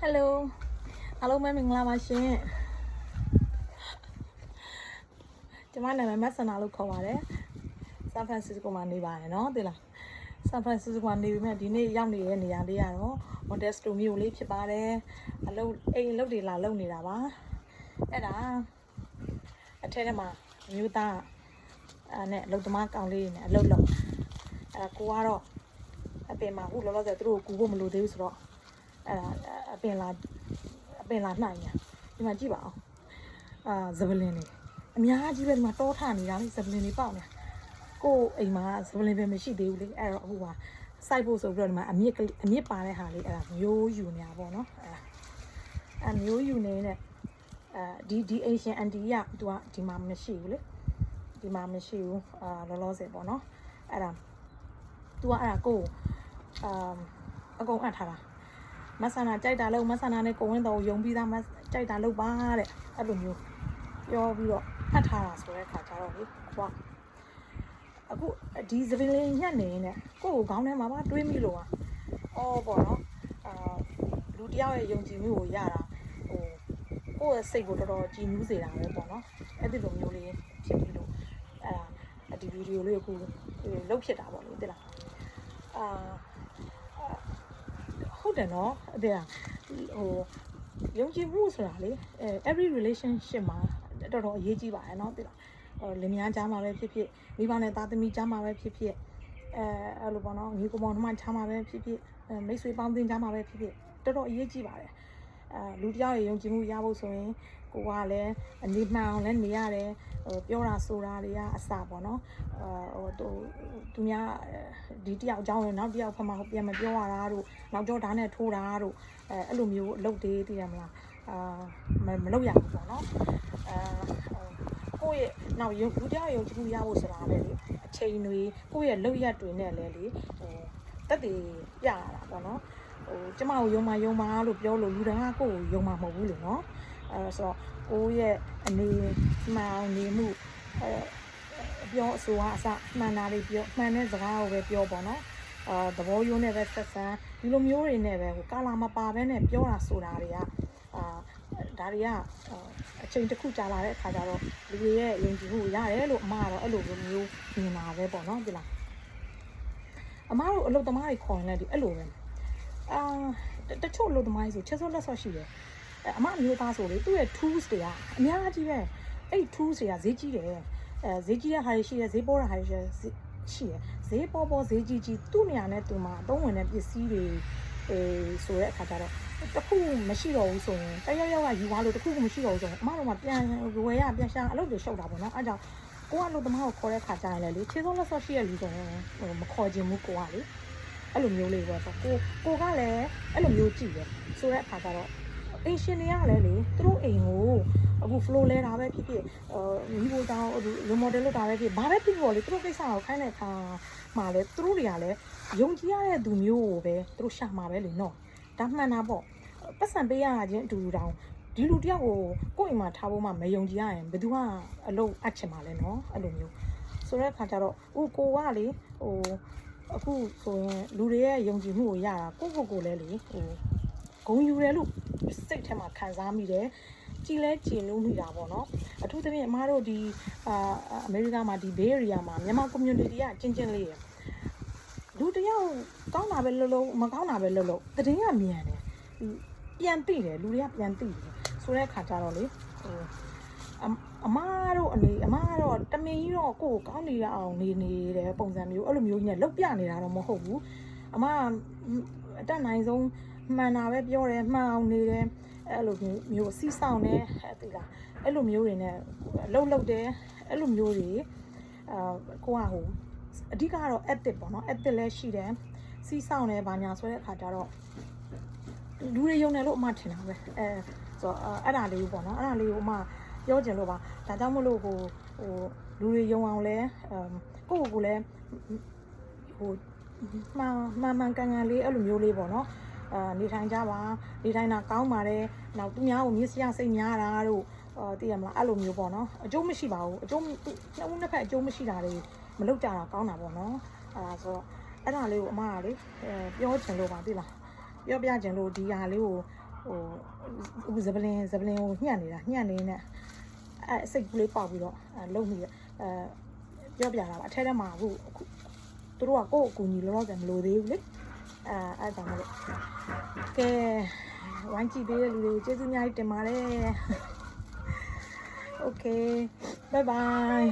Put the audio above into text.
Hello အားလုံးပဲမင်္ဂလာပါရှင်ကျွန်မနာမည်မဆန္ဒလို့ခေါ်ပါတယ် San Francisco မှာနေပါတယ်เนาะသိလား San Francisco မှာနေပြီးမှဒီနေ့ရောက်နေတဲ့နေရာလေးကတော့ Modesto မြို့လေးဖြစ်ပါတယ်အလုပ်တွေလာလုပ်နေတာပါအဲ့ဒါအထက်ထဲမှာမြို့သားနဲ့အလုပ်သမားကောင်လေးနဲ့အလုပ်လုပ်အဲ့ကိုကတော့အပင်မှာအခုလောလောဆယ်သူတို့ကူဖို့မလိုသေးဘူးဆိုတော့အဲ့ဒါအပင်လာနိုင်ညာဒီမှာကြည့်ပါအောင်ဇဗလင်နေအများကြီးပဲဒီမှာတောထနေတာလေဇဗလင်နေပေါက်နေကိုအိမ်မှာဇဗလင်ပဲမရှိသေးဘူးလေအဲ့တော့အခုကစိုက်ဖို့ဆိုပြီးတော့ဒီမှာအမြစ်ပါတဲ့ဟာလေးအဲ့ဒါမျိုးယူနေတာပေါ့နော်အဲ့မျိုးယူနေတဲ့ဒီအိမ်ရှင်အန်တီကသူကဒီမှာမရှိဘူးလေဒီမှာမရှိဘူးလောလောဆယ်ပေါ့နော်အဲ့ဒါသူကအဲ့ဒါကိုအကုန်အပ်ထားတာမဆန္ဒကြိုက်တာလို့မဆန္ဒနဲ့ကိုဝင်းတော်ယုံပြီးသားမကြိုက်တာလို့ပါတဲ့အဲ့လိုမျိုးပြောပြီးတော့အပ်ထားတာဆိုတဲ့ခါကျတော့လေခွာအခုဒီစပင်းလေးညှက်နေနဲ့ကိုယ့်ကိုခေါင်းထဲမှာပါတွေးမိလို့အော်ပေါ့နော်လူတယောက်ရဲ့ယုံကြည်မှုကိုရတာကိုယ့်ရဲ့စိတ်ကိုတော်တော်ကြည်နူးစေတာပဲပေါ့နော်အဲ့ဒီလိုမျိုးလေးဖြစ်ပြီးလို့အဲ့ဒါဒီဗီဒီယိုလေးကိုလုတ်ဖြစ်တာပေါ့လေသိလားဟုတ်တယ်နော်အဲ့ဒါယုံကြည်မှုဆိုတာလေevery relationship မှာတော်တော်အရေးကြီးပါတယ်နော်သိလားလင်မယားကြားမှာပဲဖြစ်ဖြစ်မိဘနဲ့သားသမီးကြားမှာပဲဖြစ်ဖြစ်အဲ့လိုပေါ့နော်ညီကောင်မောင်နှမကြားမှာပဲဖြစ်ဖြစ်မိတ်ဆွေပေါင်းသင်းကြားမှာပဲဖြစ်ဖြစ်တော်တော်အရေးကြီးပါတယ်လူတယောက်ရဲ့ယုံကြည်မှုရဖို့ဆိုရင်ကိုကလည်းအနေမှန်အောင်လည်းနေရတယ်ပြောတာဆိုတာတွေကအစပေါ့နော်သူများဒီတယောက်အကြောင်းရင်နောက်တယောက်ဖက်မှာပြန်မပြောရတာတို့နောက်ကျောဓာတ်နဲ့ထိုးတာတို့အဲ့လိုမျိုးအလုပ်တွေသိရမလားမလုပ်ရဘူးပေါ့နော်ကိုယ့်ရဲ့နောက်လူတယောက်ယုံကြည်မှုရဖို့ဆိုတာလည်းလေအချိန်တွေကိုယ့်ရဲ့လုပ်ရက်တွေနဲ့လည်းလေတက်တည်ပြရတာပေါ့နော်ကျမကိုယုံပါလို့ပြောလို့လူတိုင်းကကိုယ့်ကိုယုံမှာမဟုတ်ဘူးလေနော်ဆိုတော့ကိုယ့်ရဲ့အနေမှန်နေမှုပြောအဆိုအစမှန်တာတွေပြောမှန်တဲ့စကားကိုပဲပြောပေါ့နော်သဘောရိုးနဲ့ပဲဆက်ဆံဒီလိုမျိုးတွေနဲ့ပဲကာလာမပါဘဲနဲ့ပြောတာဆိုတာတွေကဒါတွေကအချိန်တစ်ခုကြာလာတဲ့အခါကျတော့လူတွေရဲ့ယုံကြည်မှုရတယ်လို့အမကတော့အဲ့လိုမျိုးမြင်လာပဲပေါ့နော်ဒီလားအမတို့အလုပ်သမားတွေခေါ်ရင်လည်းဒီအဲ့လိုပဲတချို့အလုပ်သမားတွေဆိုချက်စောလက်ဆော့ရှိတယ်အမမျိုးသားဆိုလေသူ့ရဲ့ tools တွေကအများကြီးပဲအဲ့ tools တွေကဈေးကြီးတယ်ဈေးကြီးတဲ့ဟာတွေရှိတယ်ဈေးပေါ်တဲ့ဟာတွေရှိတယ်ဈေးပေါ်ဈေးကြီးသူ့နေရာနဲ့သူမှာအသုံးဝင်တဲ့ပစ္စည်းတွေဆိုတဲ့အခါကျတော့တခုမရှိတော့ဘူးဆိုရင်တယောက်ကယူသွားလို့တခုမရှိတော့ဘူးဆိုရင်အမတို့ကပြန်ဝယ်ရပြန်ရှာအလုပ်တွေရှုပ်တာပေါ့နော်အဲကြောင့်ကိုကအလုပ်သမားကိုခေါ်တဲ့ခါကျရင်လေခြေစောလက်ဆော့ရှိတဲ့လူဆိုရင်မခေါ်ခြင်းဘူးကိုကလေအဲ့လိုမျိုးလေးပဲဆိုကိုကလည်းအဲ့လိုမျိုးကြည့်တယ်ဆိုတဲ့အခါကျတော့အိမ်ရှင်တွေကလည်းလေသူတို့အိမ်ကိုအခု flow လဲတာပဲဖြစ်ဖြစ်ညီကိုတောင်းလူမော်ဒယ်လုပ်တာပဲဖြစ်ဘာပဲဖြစ်ပေါ်လေသူတို့ကိစ္စကိုခိုင်းတဲ့အခါမှာလေသူတို့တွေကလည်းယုံကြည်ရတဲ့သူမျိုးကိုပဲသူတို့ရှာမှာပဲလေနော်ဒါမှန်တာပေါ့ပတ်စံပေးရတာချင်းအတူတူတောင်းဒီလူတယောက်ကိုကိုယ့်အိမ်မှာထားဖို့မှမယုံကြည်ရရင်ဘယ်သူကအလုပ်အပ်ချင်ပါလဲနော်အဲ့လိုမျိုးဆိုတဲ့အခါကျတော့ကိုကလေအခုဆိုရင်လူတွေရဲ့ယုံကြည်မှုကိုရတာကိုလည်းလေဂုဏ်ယူတယ်လို့စိတ်ထဲမှာခံစားမိတယ်ကြည်လဲကြည်နူးမိတာပေါ့နော်အထူးသဖြင့်အမားတို့ဒီအမေရိကမှာဒီ Bay Area မှာမြန်မာ community ကကျင်းလေးရယ်လူတယောက်ကောင်းတာပဲလို့မကောင်းတာပဲလို့သတင်းကမြန်တယ်ပြန်သိတယ်လူတွေကပြန်သိတယ်ဆိုတဲ့အခါကျတော့လေအမားတို့တမင်ကြီးတော့ကိုယ်ကောင်းနေရအောင်နေတဲ့ပုံစံမျိုးအဲ့လိုမျိုးကြီးနဲ့လောက်ပြနေတာတော့မဟုတ်ဘူးအမားအတက်နိုင်ဆုံးမှန်တာပဲပြောတယ်မှန်အောင်နေတယ်အဲ့လိုမျိုးစီးဆောင်တယ်သိလားအဲ့လိုမျိုးတွေနဲ့လှုပ်တယ်အဲ့လိုမျိုးတွေကိုကအဓိကတော့ ethic ပေါ့နော် ethic လည်းရှိတယ်စီးဆောင်တယ်ဘာညာဆိုတဲ့အခါကျတော့လူတွေယုံတယ်လို့အမထင်တာပဲဆိုတော့အဲ့ဒါလေးပေါ့နော်အဲ့ဒါလေးကိုအမပြောချင်လို့ပါဒါကြောင့်မလို့လူတွေယုံအောင်လဲကိုလည်းမှန်ကန်လေးအဲ့လိုမျိုးလေးပေါ့နော်နေထိုင်ကြပါနေထိုင်တာကောင်းပါတယ်နောက်သူများကိုမြစ်စရစိတ်များတာတို့သိရမလားအဲ့လိုမျိုးပေါ့နော်အကျိုးမရှိပါဘူးအကျိုးနှစ်ဦးနှစ်ဖက်အကျိုးမရှိတာတွေမလုပ်ကြတာကောင်းတာပေါ့နော်ဆိုတော့အဲ့ဒါလေးကိုအမကလေပြောချင်လို့ပါသိလားပြောပြချင်လို့ဒီဟာလေးကို ဟိုဇပလင်ကိုညှက်နေတာညှက်နေနဲ့စိတ်ကူးလေးပေါက်ပြီးတော့လုံမိရပြောပြတာပါအထက်ထဲမှာအခုသူတို့ကကိုယ့်အကူကြီးလောလောဆယ်မလိုသေးဘူးလေအဲ့ဒါမှလို့ကဲဝိုင်းကြည့်ပေးတဲ့လူတွေကိုကျေးဇူးအများကြီးတင်ပါတယ် Okay bye bye